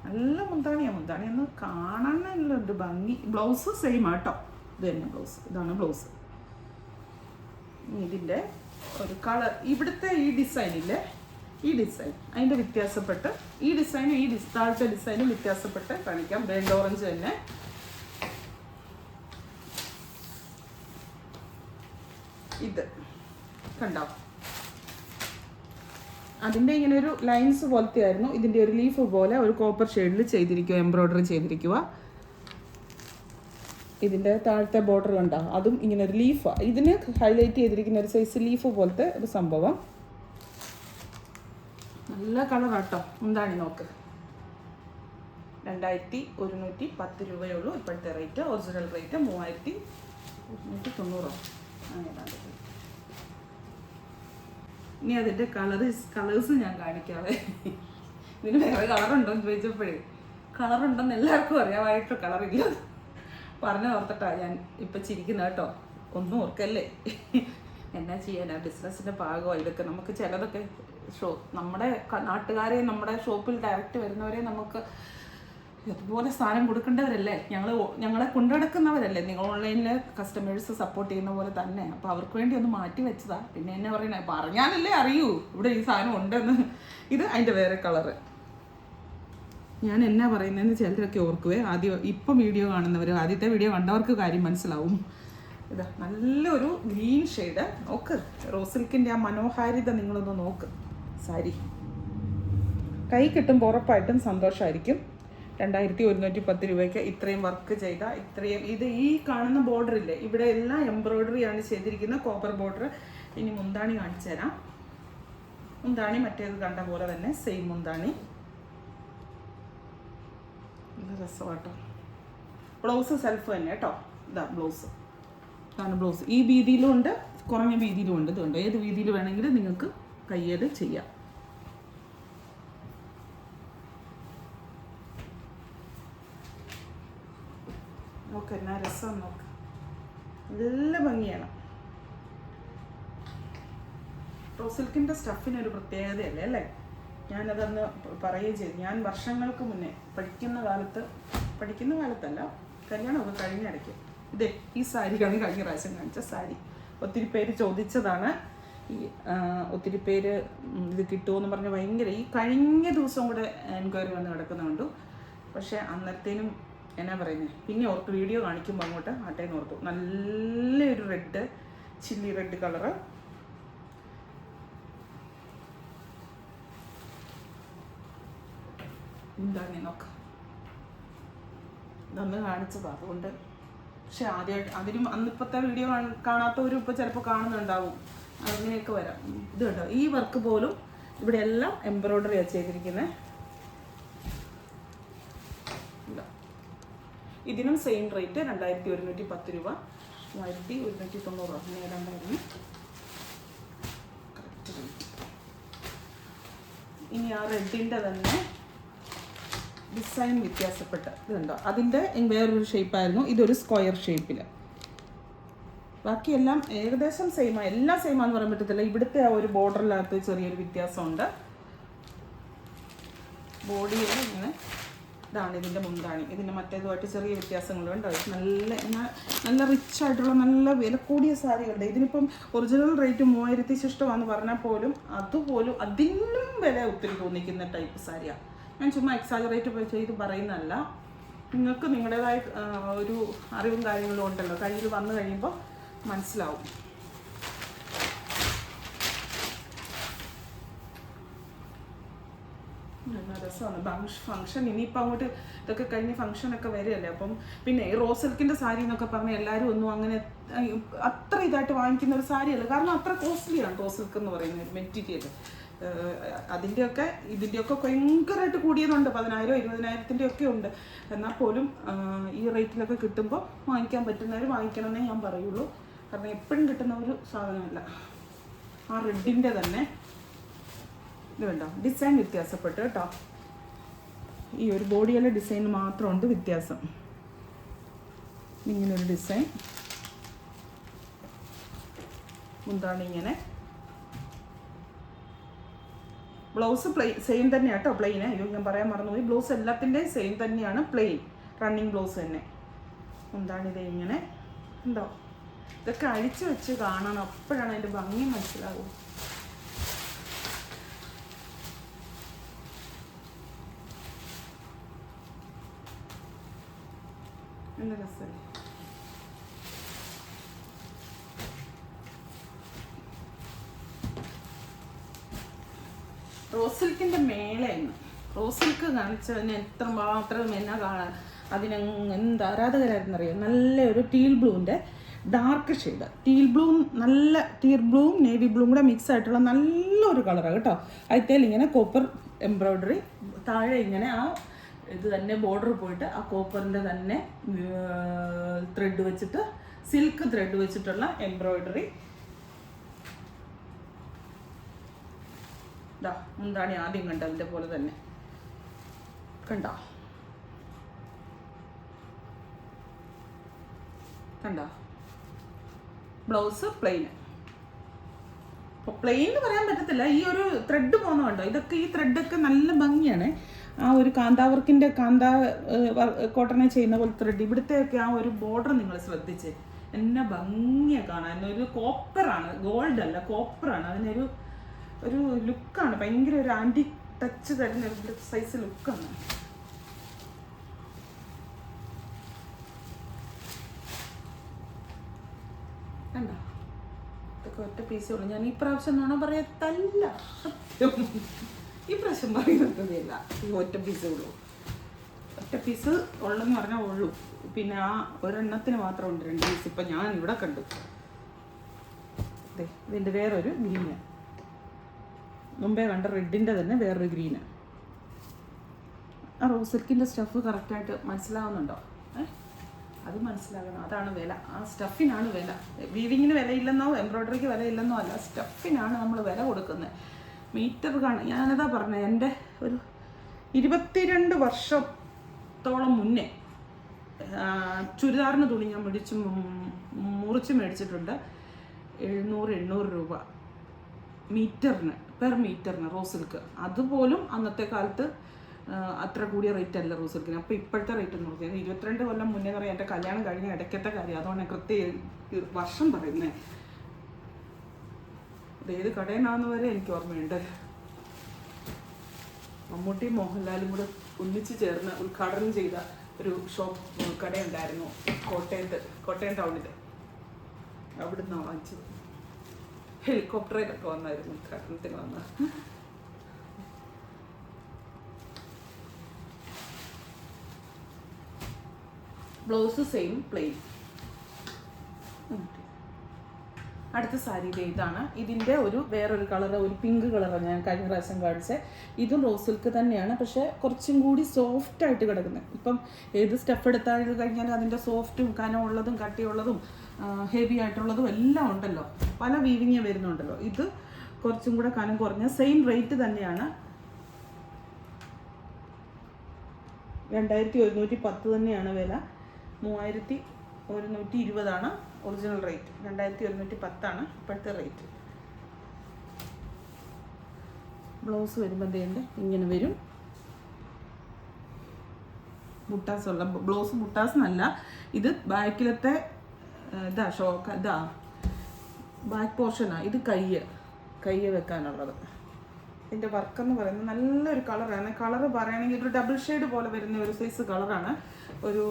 നല്ല മുന്താണി ഒന്ന് കാണാനുള്ളൊരു ഭംഗി. ബ്ലൗസ് സെയിം ആട്ടോ, ഇത് തന്നെ ബ്ലൗസ്, ഇതാണ് ബ്ലൗസ്. ഇതിൻ്റെ ഒരു കളർ, ഇവിടുത്തെ ഈ ഡിസൈനില്ലേ, ഈ ഡിസൈൻ അതിൻ്റെ വ്യത്യാസപ്പെട്ട്, ഈ ഡിസൈനും ഈ താഴത്തെ ഡിസൈനും വ്യത്യാസപ്പെട്ട് കാണിക്കാം. ബേൺഡ് ഓറഞ്ച് തന്നെ. ഇത് കണ്ടോ, അതിൻ്റെ ഇങ്ങനെ ഒരു ലൈൻസ് പോലത്തെ ആയിരുന്നു. ഇതിൻ്റെ ഒരു ലീഫ് പോലെ ഒരു കോപ്പർ ഷെയ്ഡിൽ ചെയ്തിരിക്കുക, എംബ്രോയ്ഡറി ചെയ്തിരിക്കുക. ഇതിൻ്റെ താഴത്തെ ബോർഡർ കണ്ടോ, അതും ഇങ്ങനെ ഒരു ലീഫാണ്. ഇതിന് ഹൈലൈറ്റ് ചെയ്തിരിക്കുന്ന ഒരു സൈസ് ലീഫ് പോലത്തെ ഒരു സംഭവം. നല്ല കളറാട്ടോ. മുന്താണി നോക്ക്, 2110 രൂപയുള്ളൂ ഇപ്പോഴത്തെ റേറ്റ്. Original rate 3190. അങ്ങനെ. ഇനി അതിൻ്റെ കളേഴ്സ് ഞാൻ കാണിക്കാവേ. ഇതിന് വേറെ കളറുണ്ടോ എന്ന് ചോദിച്ചപ്പോഴേ, കളറുണ്ടെന്ന് എല്ലാവർക്കും അറിയാമായിട്ട് കളറില്ല പറഞ്ഞ് ഓർത്തിട്ടാ ഞാൻ ഇപ്പം ചിരിക്കുന്നത് കേട്ടോ. ഒന്നും ഓർക്കല്ലേ, എന്നാ ചെയ്യാനാ, ബിസിനസ്സിൻ്റെ ഭാഗമാണ് ഇതൊക്കെ. നമുക്ക് ചിലതൊക്കെ നമ്മുടെ നാട്ടുകാരെ, നമ്മുടെ ഷോപ്പിൽ ഡയറക്റ്റ് വരുന്നവരെ നമുക്ക് അതുപോലെ സാധനം കൊടുക്കേണ്ടവരല്ലേ, ഞങ്ങളെ കൊണ്ടുനടക്കുന്നവരല്ലേ, നിങ്ങൾ ഓൺലൈനിൽ കസ്റ്റമേഴ്സ് സപ്പോർട്ട് ചെയ്യുന്ന പോലെ തന്നെ. അപ്പോൾ അവർക്ക് വേണ്ടി ഒന്ന് മാറ്റി വെച്ചതാ. പിന്നെ എന്നെ പറയണേ, പറഞ്ഞാലല്ലേ അറിയൂ ഇവിടെ ഈ സാധനം ഉണ്ടെന്ന്. ഇത് അതിൻ്റെ വേറെ കളറ്. ഞാൻ എന്നാ പറയുന്നതെന്ന് ചിലരൊക്കെ ഓർക്കുവേ. ഇപ്പം വീഡിയോ കാണുന്നവർ, ആദ്യത്തെ വീഡിയോ കണ്ടവർക്ക് കാര്യം മനസ്സിലാവും. ഇതാ നല്ലൊരു ഗ്രീൻ ഷെയ്ഡ്. നോക്ക്, റോസ് സിൽക്കിൻ്റെ ആ മനോഹാരിത നിങ്ങളൊന്ന് നോക്ക്. സാരി കൈ കിട്ടുമ്പോൾ ഉറപ്പായിട്ടും സന്തോഷമായിരിക്കും. 2110 രൂപയ്ക്ക് ഇത്രയും വർക്ക് ചെയ്ത ഇത് ഈ കാണുന്ന ബോർഡർ ഇല്ലേ, ഇവിടെ എല്ലാം എംബ്രോയ്ഡറിയാണ് ചെയ്തിരിക്കുന്നത്, കോപ്പർ ബോർഡർ. ഇനി മുന്താണി കാണിച്ചു തരാം. മുന്താണി മറ്റേത് കണ്ട പോലെ തന്നെ സെയിം മുന്താണി. നല്ല രസമാട്ടോ. ബ്ലൗസ് സെൽഫ് തന്നെ കേട്ടോ. ഇതാ ബ്ലൗസ്, ഇതാണ് ബ്ലൗസ്. ഈ വീതിയിലും ഉണ്ട്, കുറഞ്ഞ വീതിയിലും ഉണ്ട്. ഇതുണ്ട്, ഏത് വീതിയിൽ വേണമെങ്കിലും നിങ്ങൾക്ക് കയ്യിൽ ചെയ്യാം. നോക്ക് എന്നാ രസം, നോക്ക് നല്ല ഭംഗിയാണ്. റോസ് സിൽക്കിൻ്റെ സ്റ്റഫിനൊരു പ്രത്യേകതയല്ലേ അല്ലേ. ഞാനതന്ന് പറയുകയും ചെയ്തു. ഞാൻ വർഷങ്ങൾക്ക് മുന്നേ പഠിക്കുന്ന കാലത്തല്ല, കല്യാണമൊക്കെ കഴിഞ്ഞിടയ്ക്ക് ഇതേ ഈ സാരിയാണ് കഴിഞ്ഞ പ്രാവശ്യം കാണിച്ച സാരി. ഒത്തിരി പേര് ചോദിച്ചതാണ്. ഒത്തിരി പേര് ഇത് കിട്ടുമെന്ന് പറഞ്ഞ് ഭയങ്കര ഈ കഴിഞ്ഞ ദിവസം കൂടെ എൻക്വയറി വന്ന് കിടക്കുന്നുണ്ട്. പക്ഷേ അന്നത്തേനും എന്നാ പറയുന്നത്, പിന്നെ ഓർത്ത് വീഡിയോ കാണിക്കുമ്പോൾ അങ്ങോട്ട് ആട്ടേന്ന് ഓർത്തു. നല്ലൊരു റെഡ്, ചില്ലി റെഡ് കളറ്. എന്താണ് നോക്ക, ഇതൊന്ന് കാണിച്ചതാ അതുകൊണ്ട്. പക്ഷെ അതിനും അന്നിപ്പോഴത്തെ വീഡിയോ കാണാത്തവരും ഇപ്പോൾ ചിലപ്പോൾ കാണുന്നുണ്ടാവും. അങ്ങനെയൊക്കെ വരാം. ഇത് കേട്ടോ, ഈ വർക്ക് പോലും ഇവിടെ എല്ലാം എംബ്രോയ്ഡറിയാണ് ചെയ്തിരിക്കുന്നത്. ഇതിനും സെയിം റേറ്റ് 2110 രൂപ, 1190 രൂപ. അങ്ങനെ ഏതാണ്ടായിരുന്നു കറക്റ്റ് റേറ്റ്. ഇനി ആ റെഡിൻ്റെ തന്നെ ഡിസൈൻ വ്യത്യാസപ്പെട്ട ഇതുണ്ടോ, അതിൻ്റെ വേറൊരു ഷേപ്പായിരുന്നു. ഇതൊരു സ്ക്വയർ ഷേപ്പിൽ. ബാക്കിയെല്ലാം ഏകദേശം സെയിമാണ്. എല്ലാം സെയിമാണെന്ന് പറയാൻ പറ്റത്തില്ല. ഇവിടുത്തെ ആ ഒരു ബോർഡറിനകത്ത് ചെറിയൊരു വ്യത്യാസമുണ്ട്. ബോഡിയിൽ ഇങ്ങനെ ഇതാണ് ഇതിൻ്റെ മുന്താണി. ഇതിൻ്റെ മറ്റേതുമായിട്ട് ചെറിയ വ്യത്യാസങ്ങളുണ്ട്. നല്ല റിച്ച് ആയിട്ടുള്ള നല്ല വില കൂടിയ സാരികളുണ്ട്. ഇതിനിപ്പം ഒറിജിനൽ റേറ്റ് 3000 ശിഷ്ടമാണെന്ന് പറഞ്ഞാൽ പോലും അതിനും വില ഒത്തിരി തോന്നിക്കുന്ന ടൈപ്പ് സാരിയാണ്. ഞാൻ ചുമ്മാ എക്സാജറേറ്റ് ചെയ്ത് പറയുന്നതല്ല. നിങ്ങൾക്ക് നിങ്ങളുടേതായ ഒരു അറിവും കാര്യങ്ങളും ഉണ്ടല്ലോ, കയ്യിൽ വന്നു കഴിയുമ്പോൾ മനസ്സിലാവും. രസമാണ് ഫംഗ്ഷൻ. ഇനിയിപ്പോൾ അങ്ങോട്ട് ഇതൊക്കെ കഴിഞ്ഞ് ഫംഗ്ഷനൊക്കെ വരികയല്ലേ. അപ്പം പിന്നെ ഈ റോസ് സിൽക്കിൻ്റെ സാരി എന്നൊക്കെ പറഞ്ഞാൽ എല്ലാവരും ഒന്നും അങ്ങനെ അത്ര ഇതായിട്ട് വാങ്ങിക്കുന്ന ഒരു സാരിയല്ല. കാരണം അത്ര കോസ്റ്റ്ലിയാണ് റോസ് സിൽക്ക് എന്ന് പറയുന്ന ഒരു മെറ്റീരിയൽ. ഇതിൻ്റെയൊക്കെ ഭയങ്കരമായിട്ട് കൂടിയതുണ്ട്. 10,000 20,000 ഒക്കെ ഉണ്ട്. എന്നാൽ പോലും ഈ റേറ്റിലൊക്കെ കിട്ടുമ്പോൾ വാങ്ങിക്കാൻ പറ്റുന്നവർ വാങ്ങിക്കണമെന്നേ ഞാൻ പറയുള്ളൂ. കാരണം എപ്പോഴും കിട്ടുന്ന ഒരു സാധനമല്ല. ആ റെഡിൻ്റെ തന്നെ ഇത് വേണ്ട ഡിസൈൻ വ്യത്യാസപ്പെട്ടു കേട്ടോ. ഈ ഒരു ബോഡിയിലെ ഡിസൈൻ മാത്രമുണ്ട് വ്യത്യാസം. ഇങ്ങനൊരു ഡിസൈൻ, മുന്താണി ഇങ്ങനെ. ബ്ലൗസ് സെയിം തന്നെയാണ് കേട്ടോ, പ്ലെയിന്. അയ്യോ ഞാൻ പറയാൻ മറന്നുപോയി. ബ്ലൗസ് എല്ലാത്തിൻ്റെയും സെയിം തന്നെയാണ്, പ്ലെയിൻ റണ്ണിങ് ബ്ലൗസ് തന്നെ. മുന്താണിത് ഇങ്ങനെ ഉണ്ടോ. ഇതൊക്കെ അഴിച്ചു വെച്ച് കാണണം, അപ്പോഴാണ് അതിൻ്റെ ഭംഗി മനസ്സിലാകും. നല്ല രസമല്ലേ. റോസ് സിൽക്കിൻ്റെ മേലെയാണ്. റോസ് സിൽക്ക് കാണിച്ചതിന് എത്രമാത്രം എന്നാ കാണാൻ, അതിന് എന്ത് ആരാധകരായിരുന്നറിയാം. നല്ലൊരു ടീൽ ബ്ലൂവിൻ്റെ ഡാർക്ക് ഷെയ്ഡ്, ടീൽ ബ്ലൂവും നേവി ബ്ലൂവും കൂടെ മിക്സ് ആയിട്ടുള്ള നല്ലൊരു കളറാണ് കേട്ടോ. അതിൽ ഇങ്ങനെ കോപ്പർ എംബ്രോയ്ഡറി, താഴെ ഇങ്ങനെ ആ ഇത് തന്നെ ബോർഡർ പോയിട്ട് ആ കോപ്പറിൻ്റെ തന്നെ ത്രെഡ് വെച്ചിട്ട്, സിൽക്ക് ത്രെഡ് വെച്ചിട്ടുള്ള എംബ്രോയ്ഡറി. ഇതാ മുന്താണി ആദ്യം കണ്ട അതിൻ്റെ പോലെ തന്നെ കണ്ടോ. Blouse plain. അപ്പോൾ പ്ലെയിൻ എന്ന് പറയാൻ പറ്റത്തില്ല, ഈ ഒരു ത്രെഡ് പോകുന്ന കണ്ടോ. ഈ ത്രെഡൊക്കെ നല്ല ഭംഗിയാണ്. ആ ഒരു കാന്താവർക്കിൻ്റെ കോട്ടനെ ചെയ്യുന്ന പോലെ ത്രെഡ്, ഇവിടുത്തെയൊക്കെ ആ ഒരു ബോർഡർ നിങ്ങൾ ശ്രദ്ധിച്ചേ, എന്നെ ഭംഗിയാണ് കാണാൻ. ഒരു കോപ്പറാണ്, ഗോൾഡ് അല്ല കോപ്പറാണ്. അതിനൊരു ഒരു ലുക്കാണ്, ഭയങ്കര ഒരു ആൻറ്റി ടച്ച് തരുന്ന ഒരു സൈസ് ലുക്കാണ്. കണ്ടോ, ഇതൊക്കെ ഒറ്റ പീസേ ഉള്ളൂ. ഞാൻ ഈ പ്രാവശ്യം എന്നാണോ പറയത്തല്ല, ഈ പ്രാവശ്യം പറയുന്നതല്ല, ഈ ഒറ്റ പീസേ ഉള്ളൂ. ഒറ്റ പീസ് ഉള്ളെന്ന് പറഞ്ഞാൽ ഉള്ളൂ. പിന്നെ ആ ഒരെണ്ണത്തിന് മാത്രമുണ്ട് 2 പീസ്. ഇപ്പം ഞാൻ ഇവിടെ കണ്ടു. അതെ, ഇതിൻ്റെ വേറൊരു ഗ്രീന്, മുമ്പേ കണ്ട റെഡിൻ്റെ തന്നെ വേറൊരു ഗ്രീന്. ആ റോസ് സിൽക്കിൻ്റെ സ്റ്റഫ് കറക്റ്റായിട്ട് മനസ്സിലാവുന്നുണ്ടോ? അത് മനസ്സിലാകണം, അതാണ് വില. ആ സ്റ്റഫിനാണ് വില. വീവിങ്ങിന് വിലയില്ലെന്നോ എംബ്രോയ്ഡറിക്ക് വിലയില്ലെന്നോ അല്ല, സ്റ്റഫിനാണ് നമ്മൾ വില കൊടുക്കുന്നത്. മീറ്റർ കാണാൻ ഞാനതാ പറഞ്ഞത്, എൻ്റെ ഒരു 22 വർഷത്തോളം മുന്നേ ചുരിദാറിന് തുണി ഞാൻ മുറിച്ച് മേടിച്ചിട്ടുണ്ട്. 700-800 രൂപ മീറ്ററിന്, പെർ മീറ്ററിന് റോസ് സിൽക്ക്. അതുപോലും അന്നത്തെ കാലത്ത് അത്ര കൂടിയ റേറ്റ് അല്ല റോസ് സിൽക്കിന്. അപ്പോൾ ഇപ്പോഴത്തെ റേറ്റ് എന്ന് പറഞ്ഞാൽ 22 കൊല്ലം മുന്നേ എന്ന് പറയാം. എൻ്റെ കല്യാണം കഴിഞ്ഞ ഇടയ്ക്കത്തെ കാര്യം, അതുകൊണ്ട് കൃത്യം വർഷം പറയുന്നത്. അതേത് കടയിലാണെന്ന് വരെ എനിക്ക് ഓർമ്മയുണ്ട്. മമ്മൂട്ടിയും മോഹൻലാലും കൂടെ ഒന്നിച്ച് ചേർന്ന് ഉദ്ഘാടനം ചെയ്ത ഒരു ഷോപ്പ് കടയുണ്ടായിരുന്നു കോട്ടയം ടൗണിൽ. അവിടുന്നാണ് വാങ്ങിച്ചത്. ഹെലികോപ്റ്ററിലൊക്കെ വന്നായിരുന്നു ഉദ്ഘാടനത്തിന് വന്ന. Blouse same plain. അടുത്ത സാരി ഇതാണ്. ഇതിൻ്റെ ഒരു വേറൊരു കളർ, ഒരു പിങ്ക് കളറാണ് ഞാൻ കഴിഞ്ഞ പ്രാവശ്യം കാണിച്ചത്. ഇതും റോസ് സിൽക്ക് തന്നെയാണ്, പക്ഷേ കുറച്ചും കൂടി സോഫ്റ്റായിട്ട് കിടക്കുന്നത്. ഇപ്പം ഏത് സ്റ്റഫ് എടുത്താൽ കഴിഞ്ഞാൽ അതിൻ്റെ സോഫ്റ്റും കനമുള്ളതും കട്ടിയുള്ളതും ഹെവി ആയിട്ടുള്ളതും എല്ലാം ഉണ്ടല്ലോ, പല വീവിങ് വരുന്നുണ്ടല്ലോ. ഇത് കുറച്ചും കൂടെ കനം കുറഞ്ഞ സെയിം റേറ്റ് തന്നെയാണ്. 2110 തന്നെയാണ് വില. 3120 ഒറിജിനൽ റേറ്റ്. 2110 ഇപ്പോഴത്തെ റേറ്റ്. ബ്ലൗസ് വരുമ്പോൾ എന്തുണ്ട്, ഇങ്ങനെ വരും. ബുട്ടാസ് ഉള്ള ബ്ലൗസ്, ബുട്ടാസ് എന്നല്ല, ഇത് ബാക്കിലത്തെ ഇതാ ഇതാ ബാക്ക് പോർഷനാണ്. ഇത് കയ്യ് വെക്കാനുള്ളത്. ഇതിൻ്റെ വർക്കെന്ന് പറയുന്നത് നല്ലൊരു കളറാണ്. കളറ് പറയുകയാണെങ്കിൽ ഒരു ഡബിൾ ഷെയ്ഡ് പോലെ വരുന്ന ഒരു സൈസ് കളറാണ്. ഒരു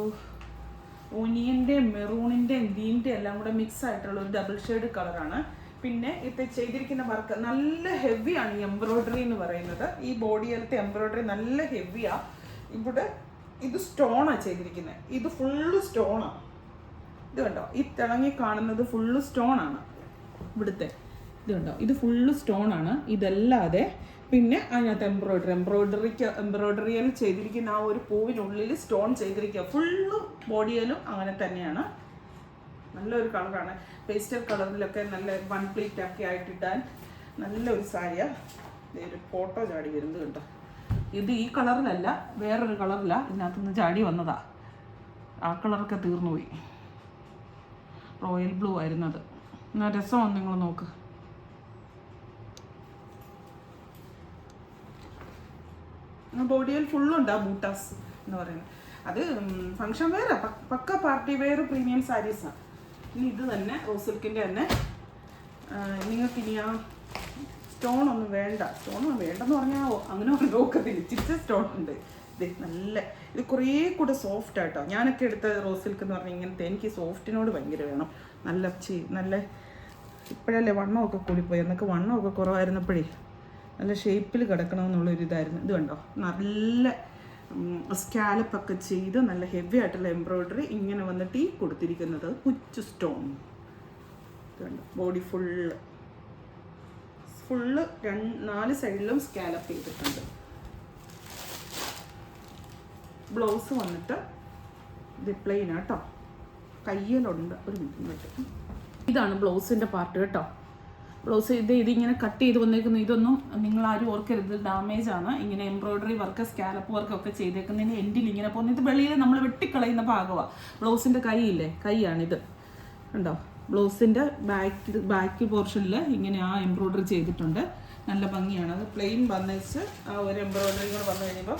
ഓനിയൻ്റെയും മെറൂണിൻ്റെയും ഗ്രീനിൻ്റെയും എല്ലാം കൂടെ മിക്സ് ആയിട്ടുള്ള ഒരു ഡബിൾ ഷെയ്ഡ് കളറാണ്. പിന്നെ ഇത് ചെയ്തിരിക്കുന്ന വർക്ക് നല്ല ഹെവിയാണ്. ഈ എംബ്രോയ്ഡറി എന്ന് പറയുന്നത്, ഈ ബോഡിയിലത്തെ എംബ്രോയ്ഡറി നല്ല ഹെവിയാണ്. ഇവിടെ ഇത് സ്റ്റോണാണ് ചെയ്തിരിക്കുന്നത്. ഇത് ഫുള്ള് സ്റ്റോണാണ്. ഇത് കണ്ടോ, ഈ തിളങ്ങി കാണുന്നത് ഫുള്ള് സ്റ്റോണാണ്. ഇവിടുത്തെ ഇത് കണ്ടോ, ഇത് ഫുള്ള് സ്റ്റോണാണ്. ഇതല്ലാതെ പിന്നെ അതിനകത്ത് എംബ്രോയ്ഡറിയിൽ ചെയ്തിരിക്കുന്ന ആ ഒരു പൂവിനുള്ളിൽ സ്റ്റോൺ ചെയ്തിരിക്കുക. ഫുള്ള് ബോഡിയിലും അങ്ങനെ തന്നെയാണ്. നല്ലൊരു കളറാണ്. പേസ്റ്റൽ കളറിലൊക്കെ നല്ല 1 പ്ലീറ്റ് ഒക്കെ ആയിട്ടിട്ടാൻ നല്ലൊരു സാരിയാണ്. ഒരു ഫോട്ടോ ചാടി വരുന്നത് കണ്ടോ. ഇത് ഈ കളറിലല്ല, വേറൊരു കളറിലാണ് ഇതിനകത്തുനിന്ന് ചാടി വന്നതാ. ആ കളറൊക്കെ തീർന്നുപോയി. റോയൽ ബ്ലൂ ആയിരുന്നത്. എന്നാൽ രസമാണ്, നിങ്ങൾ നോക്ക്. ബോഡിയിൽ ഫുള്ളുണ്ട് ആ ബൂട്ടാസ് എന്ന് പറയുന്നത്. അത് ഫങ്ഷൻ വെയർ, പക്ക പാർട്ടി വെയർ പ്രീമിയം സാരീസാണ്. ഇനി ഇത് തന്നെ റോസ് സിൽക്കിൻ്റെ തന്നെ. നിങ്ങൾക്കിനി ആ സ്റ്റോണൊന്നും വേണ്ടെന്ന് പറഞ്ഞാൽ അങ്ങനെ നോക്കത്തില്ല. ഇച്ചിരി സ്റ്റോൺ ഉണ്ട്. ഇത് നല്ല, ഇത് കുറേ കൂടെ സോഫ്റ്റ് ആയിട്ടോ. ഞാനൊക്കെ എടുത്ത റോസ് സിൽക്ക് എന്ന് പറഞ്ഞാൽ ഇങ്ങനത്തെ, എനിക്ക് സോഫ്റ്റിനോട് ഭയങ്കര വേണം. നല്ല ഇപ്പോഴല്ലേ വണ്ണമൊക്കെ കൂടിപ്പോയി. എന്നൊക്കെ വണ്ണമൊക്കെ കുറവായിരുന്നപ്പോഴേ നല്ല ഷേപ്പിൽ കിടക്കണമെന്നുള്ളൊരു ഇതായിരുന്നു. ഇത് കണ്ടോ, നല്ല സ്കാലപ്പൊക്കെ ചെയ്ത് നല്ല ഹെവി ആയിട്ടുള്ള എംബ്രോയ്ഡറി ഇങ്ങനെ വന്നിട്ട് ഈ കൊടുത്തിരിക്കുന്നത് കുച്ചു സ്റ്റോൺ. ഇത് കണ്ടോ, ബോഡി ഫുള്ള് 4 സൈഡിലും സ്കാലപ്പ് ചെയ്തിട്ടുണ്ട്. ബ്ലൗസ് വന്നിട്ട് ഇത് പ്ലെയിൻ കേട്ടോ, കയ്യിലുണ്ട്. ഒരു മിനിറ്റ്, ഇതാണ് ബ്ലൗസിൻ്റെ പാർട്ട് കേട്ടോ. ബ്ലൗസ് ഇതിങ്ങനെ കട്ട് ചെയ്ത് വന്നേക്കുന്നു. ഇതൊന്നും നിങ്ങളാരും ഓർക്കരുത്, ഡാമേജ് ആണ്. ഇങ്ങനെ എംബ്രോയ്ഡറി വർക്ക്, സ്കാലപ്പ് വർക്കൊക്കെ ചെയ്തേക്കുന്നതിന് എൻഡിൽ ഇങ്ങനെ പോകുന്നത്. ഇത് വെളിയിൽ നമ്മൾ വെട്ടിക്കളയുന്ന ഭാഗമാണ്. ബ്ലൗസിൻ്റെ കൈയില്ലേ, കൈയാണിത്. ഉണ്ടോ, ബ്ലൗസിൻ്റെ ബാക്ക് പോർഷനിൽ ഇങ്ങനെ ആ എംബ്രോയ്ഡറി ചെയ്തിട്ടുണ്ട്. നല്ല ഭംഗിയാണ്. അത് പ്ലെയിൻ വന്നേച്ച് ആ ഒരു എംബ്രോയ്ഡറി കൂടെ വന്നു കഴിയുമ്പോൾ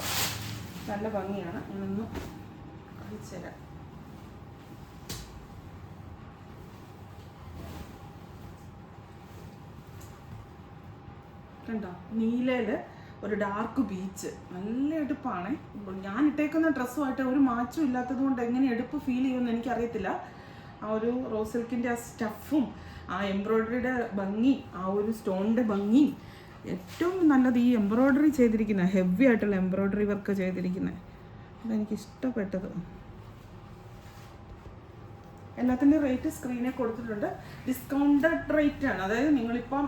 നല്ല ഭംഗിയാണ്. ഞാനൊന്ന് കാണിച്ചു തരാം. കണ്ടോ, നീലയിൽ ഒരു ഡാർക്ക് ബീച്ച്, നല്ല എടുപ്പാണ്. ഞാൻ ഇട്ടേക്കുന്ന ഡ്രസ്സുമായിട്ട് ഒരു മാറ്റം ഇല്ലാത്തത് കൊണ്ട് എങ്ങനെ എടുപ്പ് ഫീൽ ചെയ്യുമെന്ന് എനിക്കറിയത്തില്ല. ആ ഒരു റോസ് സിൽക്കിൻ്റെ ആ സ്റ്റഫും ആ എംബ്രോയ്ഡറിയുടെ ഭംഗി, ആ ഒരു സ്റ്റോണിൻ്റെ ഭംഗി, ഏറ്റവും നല്ലത് ഈ എംബ്രോയ്ഡറി ചെയ്തിരിക്കുന്ന ഹെവി ആയിട്ടുള്ള എംബ്രോയ്ഡറി വർക്ക് ചെയ്തിരിക്കുന്നത്, അതെനിക്ക് ഇഷ്ടപ്പെട്ടത്. എല്ലാത്തിൻ്റെ റേറ്റ് സ്ക്രീനിൽ കൊടുത്തിട്ടുണ്ട്. ഡിസ്കൗണ്ടഡ് റേറ്റ് ആണ്. അതായത് നിങ്ങളിപ്പം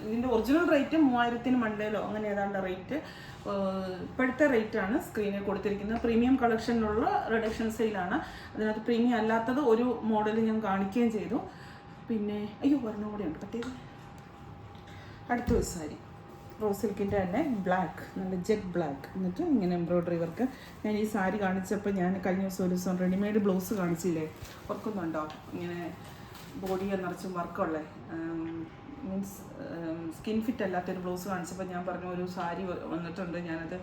ഇതിൻ്റെ ഒറിജിനൽ റേറ്റ് 3000-ന് മണ്ടയിലോ അങ്ങനെ ഏതാണ്ട് റേറ്റ്. ഇപ്പോഴത്തെ റേറ്റാണ് സ്ക്രീനിൽ കൊടുത്തിരിക്കുന്നത്. പ്രീമിയം കളക്ഷനിലുള്ള റിഡക്ഷൻ സെയിലാണ്. അതിനകത്ത് പ്രീമിയം അല്ലാത്തത് ഒരു മോഡൽ ഞാൻ കാണിക്കുകയും ചെയ്തു. പിന്നെ ഒരെണ്ണം കൂടെ ഉണ്ട്. പറ്റിയത് അടുത്തൊരു സാരി റോസ് സിൽക്കിൻ്റെ തന്നെ ബ്ലാക്ക്, നല്ല ജെറ്റ് ബ്ലാക്ക്, എന്നിട്ട് ഇങ്ങനെ എംബ്രോയ്ഡറി വർക്ക്. ഞാൻ ഈ സാരി കാണിച്ചപ്പോൾ ഞാൻ കഴിഞ്ഞ ഒരു ദിവസം റെഡിമെയ്ഡ് ബ്ലൗസ് കാണിച്ചില്ലേ, ഓർക്കുന്നുണ്ടോ? ഇങ്ങനെ ബോഡിയെ നിറച്ചും വർക്കുള്ളേ, മീൻസ് സ്കിൻ ഫിറ്റ് അല്ലാത്തൊരു ബ്ലൗസ് കാണിച്ചപ്പോൾ ഞാൻ പറഞ്ഞു ഒരു സാരി വന്നിട്ടുണ്ട്, ഞാനത്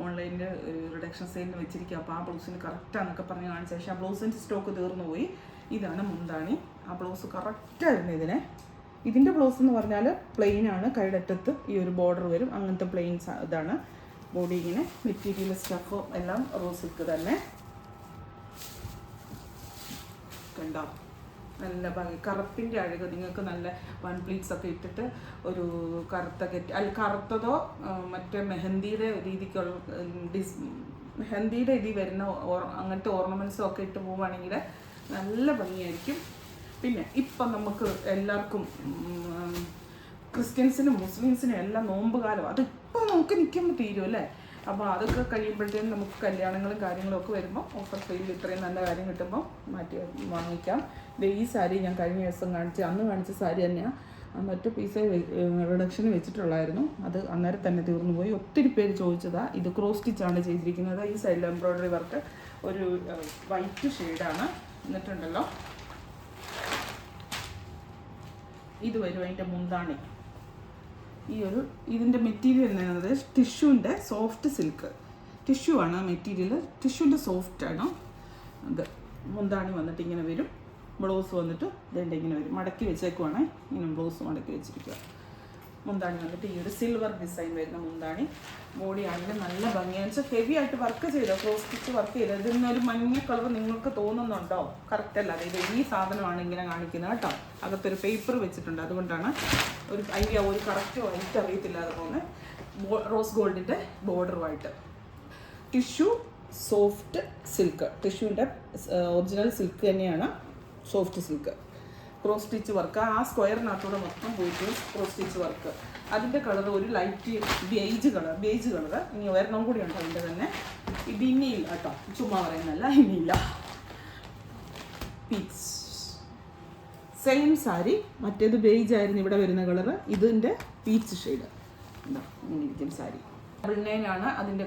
ഓൺലൈനിൽ റിഡക്ഷൻ സെയിലിന് വെച്ചിരിക്കുക, അപ്പോൾ ആ ബ്ലൗസിന് കറക്റ്റാന്നൊക്കെ പറഞ്ഞ് കാണിച്ച ശേഷം ആ ബ്ലൗസിൻ്റെ സ്റ്റോക്ക് തീർന്നു പോയി. ഇതാണ് മുന്താണി. ആ ബ്ലൗസ് കറക്റ്റായിരുന്നു ഇതിനെ. ഇതിൻ്റെ ബ്ലൗസ് എന്ന് പറഞ്ഞാൽ പ്ലെയിനാണ്, കൈയുടെ അറ്റത്ത് ഈ ഒരു ബോർഡർ വരും, അങ്ങനത്തെ പ്ലെയിൻ ഇതാണ്. ബോഡി ഇങ്ങനെ മെറ്റീരിയൽ സ്റ്റഫും എല്ലാം റോസ് സിൽക്ക് തന്നെ. കണ്ടോ, നല്ല ഭംഗി. കറുപ്പിൻ്റെ അഴക് നിങ്ങൾക്ക് നല്ല വൺ പ്ലീറ്റ്സ് ഒക്കെ ഇട്ടിട്ട് ഒരു കറുത്ത കറുത്തതോ മറ്റേ മെഹന്തിയുടെ രീതിക്കുള്ള മെഹന്തിയുടെ ഇതി വരുന്ന അങ്ങനത്തെ ഓർണമെൻറ്റ്സും ഒക്കെ ഇട്ട് പോവുകയാണെങ്കിൽ നല്ല ഭംഗിയായിരിക്കും. പിന്നെ ഇപ്പം നമുക്ക് എല്ലാവർക്കും ക്രിസ്ത്യൻസിനും മുസ്ലിംസിനും എല്ലാം നോമ്പ് കാലം, അതിപ്പോൾ നമുക്ക് നിൽക്കുമ്പോൾ തീരും അല്ലേ. അപ്പോൾ അതൊക്കെ കഴിയുമ്പോഴത്തേക്കും നമുക്ക് കല്യാണങ്ങളും കാര്യങ്ങളും ഒക്കെ വരുമ്പോൾ ഓഫർ സെയിലിൽ ഇത്രയും നല്ല കാര്യം കിട്ടുമ്പോൾ വാങ്ങിക്കാം. ഈ സാരി ഞാൻ കഴിഞ്ഞ ദിവസം അന്ന് കാണിച്ച സാരി തന്നെയാണ്. മറ്റു പീസ് റിഡക്ഷന് വെച്ചിട്ടുള്ളായിരുന്നു, അത് അന്നേരം തന്നെ തീർന്നു പോയി. ഒത്തിരി പേര് ചോദിച്ചതാണ്. ഇത് ക്രോസ് സ്റ്റിച്ചാണ് ചെയ്തിരിക്കുന്നത്. ഈ സൈഡിൽ എംബ്രോയ്ഡറി വർക്ക് ഒരു വൈറ്റ് ഷെയ്ഡാണ്. എന്നിട്ടുണ്ടല്ലോ ഇത് വരും അതിൻ്റെ മുന്താണി. ഇതിൻ്റെ മെറ്റീരിയൽ എന്നത് ടിഷ്യൂൻ്റെ സോഫ്റ്റ് സിൽക്ക് ടിഷ്യൂ ആണ് മെറ്റീരിയൽ. ടിഷ്യൂൻ്റെ സോഫ്റ്റാണ് അത്. മുന്താണി വന്നിട്ട് ഇങ്ങനെ വരും. ബ്ലൗസ് വന്നിട്ട് ഇതിൻ്റെ ഇങ്ങനെ വരും. മടക്കി വെച്ചേക്കുവാണ്. ഇങ്ങനെ ബ്ലൗസ് മടക്കി വെച്ചിരിക്കുക. മുന്താണി വന്നിട്ട് ഈ ഒരു സിൽവർ ഡിസൈൻ വരുന്ന മുന്താണി. ബോഡി ആണെങ്കിൽ നല്ല ഭംഗിയാണെന്ന് വെച്ചാൽ ഹെവി ആയിട്ട് വർക്ക് ചെയ്തോ, ക്രോസ് സ്റ്റിച്ച് വർക്ക് ചെയ്തോ. ഇതിനൊരു മഞ്ഞ കളർ നിങ്ങൾക്ക് തോന്നുന്നുണ്ടോ? കറക്റ്റ് അല്ല. അതായത് ഈ സാധനമാണ് ഇങ്ങനെ കാണിക്കുന്നത് കേട്ടോ. അകത്തൊരു പേപ്പർ വെച്ചിട്ടുണ്ട്, അതുകൊണ്ടാണ് ഒരു കറക്റ്റ് വൈറ്റ് അറിയത്തില്ല. അതുപോലെ റോസ് ഗോൾഡിൻ്റെ ബോർഡറുമായിട്ട് ടിഷ്യൂ സോഫ്റ്റ് സിൽക്ക്. ടിഷ്യൂൻ്റെ ഒറിജിനൽ സിൽക്ക് തന്നെയാണ്, soft silk. Cross stitch work ആ സ്ക്വയറിനകത്തൂടെ മൊത്തം പോയിട്ട് ക്രോസ് സ്റ്റിച്ച് വർക്ക്. അതിൻ്റെ കളർ ഒരു ലൈറ്റ് ബേജ് കളർ. ഇനി ഒരെണ്ണം കൂടി ഉണ്ട് അതിൻ്റെ തന്നെ. ഇത് ഇനിയില്ല കേട്ടോ, ചുമ്മാ പറയുന്നല്ല, ഇനിയില്ല. Peach same sari. മറ്റേത് ബേജ് ആയിരുന്നു ഇവിടെ വരുന്ന കളർ. ഇതിൻ്റെ പീച്ച് ഷെയ്ഡ് എന്താ ഇങ്ങനെ ഇരിക്കും സാരി. 999 അതിൻ്റെ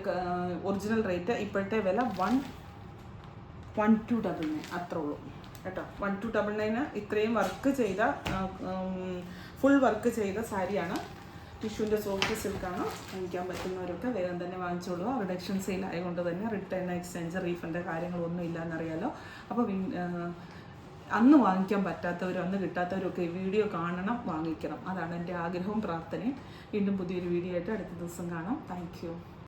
ഒറിജിനൽ റേറ്റ്. ഇപ്പോഴത്തെ വില 1299 അത്രേ ഉള്ളൂ കേട്ടോ. 1299. ഇത്രയും വർക്ക് ചെയ്ത ഫുൾ വർക്ക് ചെയ്ത സാരിയാണ്. ടിഷ്യൂൻ്റെ സോഫ്റ്റ് സിൽക്കാണ്. വാങ്ങിക്കാൻ പറ്റുന്നവരൊക്കെ വേഗം തന്നെ വാങ്ങിച്ചോളൂ. റിഡക്ഷൻ സെയിൽ ആയതുകൊണ്ട് തന്നെ റിട്ടേൺ എക്സ്ചേഞ്ച് റീഫണ്ട് കാര്യങ്ങളൊന്നും ഇല്ലയെന്നറിയാലോ. അപ്പോൾ അന്ന് വാങ്ങിക്കാൻ പറ്റാത്തവരും അന്ന് കിട്ടാത്തവരും ഒക്കെ ഈ വീഡിയോ കാണണം, വാങ്ങിക്കണം. അതാണ് എൻ്റെ ആഗ്രഹവും പ്രാർത്ഥനയും. വീണ്ടും പുതിയൊരു വീഡിയോ ആയിട്ട് അടുത്ത ദിവസം കാണാം. Thank you.